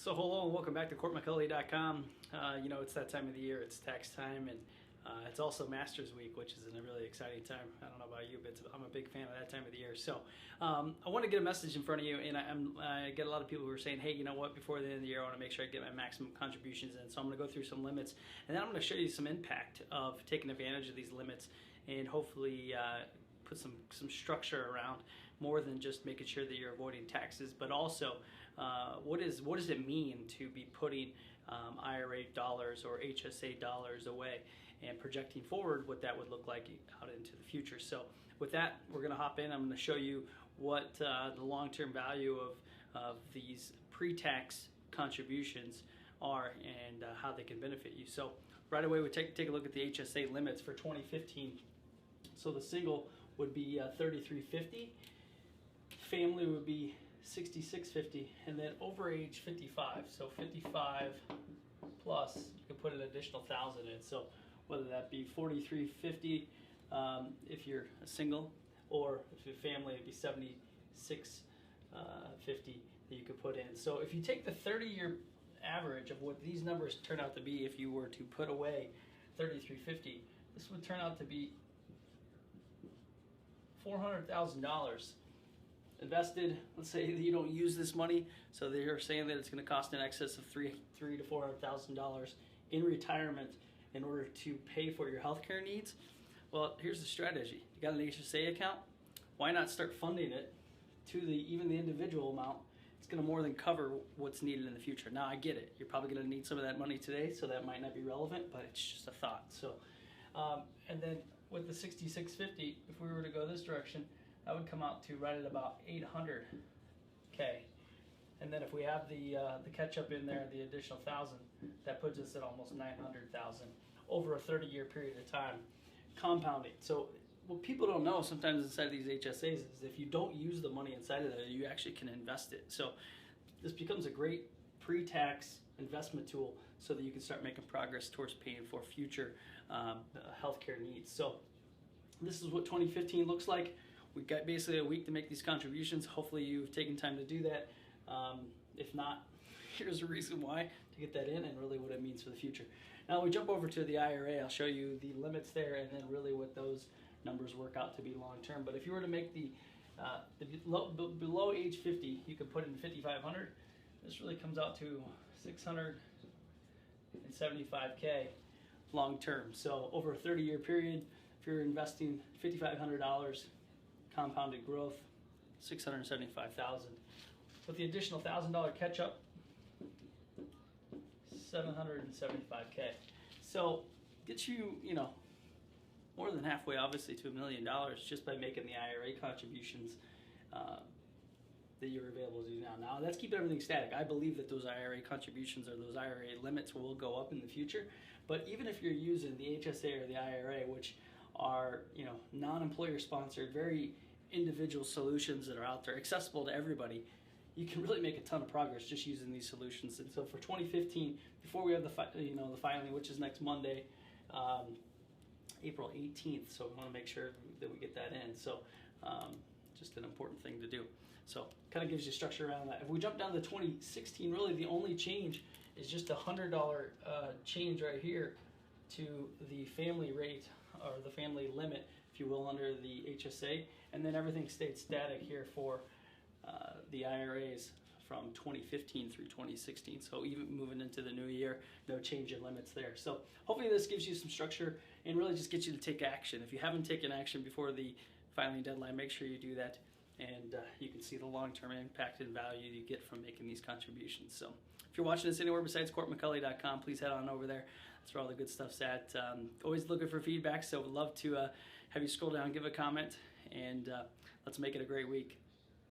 So hello and welcome back to CourtMcCulley.com. It's that time of the year, it's tax time, and it's also Masters Week, which is a really exciting time. I don't know about you, but I'm a big fan of that time of the year. So I want to get a message in front of you, and I get a lot of people who are saying, hey, you know what, before the end of the year, I want to make sure I get my maximum contributions in. So I'm going to go through some limits, and then I'm going to show you some impact of taking advantage of these limits, and hopefully put some structure around more than just making sure that you're avoiding taxes, but also what does it mean to be putting IRA dollars or HSA dollars away and projecting forward what that would look like out into the future. So with that, we're going to hop in. I'm going to show you what the long-term value of these pre-tax contributions are and how they can benefit you. So right away, we take a look at the HSA limits for 2015. So the single would be $33.50, family would be $66.50, and then over age 55, so 55 plus, you can put an additional $1,000 in. So whether that be $43.50 if you're a single, or if you're family, it'd be $76.50 that you could put in. So if you take the 30-year average of what these numbers turn out to be, if you were to put away $33.50, this would turn out to be $400,000 invested. Let's say that you don't use this money, so they're saying that it's going to cost in excess of $300,000 to $400,000 in retirement in order to pay for your healthcare needs. Well, here's the strategy. You got an HSA account. Why not start funding it to even the individual amount? It's going to more than cover what's needed in the future. Now, I get it. You're probably going to need some of that money today, so that might not be relevant, but it's just a thought. So, and then with the $66.50, if we were to go this direction, that would come out to right at about $800K. And then if we have the catch up in there, the additional $1,000, that puts us at almost $900,000 over a 30-year period of time, compounding. So what people don't know sometimes inside of these HSAs is if you don't use the money inside of there, you actually can invest it. So this becomes a great pre-tax investment tool so that you can start making progress towards paying for future healthcare needs. So this is what 2015 looks like. We've got basically a week to make these contributions. Hopefully you've taken time to do that. If not, here's a reason why to get that in and really what it means for the future. Now we jump over to the IRA. I'll show you the limits there and then really what those numbers work out to be long term. But if you were to make the below age 50, you could put in 5,500. This really comes out to $675K long term. So over a 30-year period, if you're investing $5,500, compounded growth, $675,000. With the additional $1,000 catch up, $775K. So gets you, more than halfway, obviously, to $1 million just by making the IRA contributions that you're available to do now. Now, let's keep everything static. I believe that those IRA contributions or those IRA limits will go up in the future. But even if you're using the HSA or the IRA, which are non-employer sponsored, very individual solutions that are out there, accessible to everybody, you can really make a ton of progress just using these solutions. And so for 2015, before we have the filing, which is next Monday, April 18th, so we want to make sure that we get that in. So just an important thing to do. So kind of gives you structure around that. If we jump down to 2016, really the only change is just a $100 change right here to the family rate or the family limit, if you will, under the HSA, and then everything stayed static here for the IRAs from 2015 through 2016. So even moving into the new year, no change in limits there. So hopefully this gives you some structure and really just gets you to take action. If you haven't taken action before the filing deadline, make sure you do that, and you can see the long-term impact and value you get from making these contributions. So if you're watching this anywhere besides CourtMcCulley.com, please head on over there. That's where all the good stuff's at. Always looking for feedback, so would love to have you scroll down, give a comment, and let's make it a great week.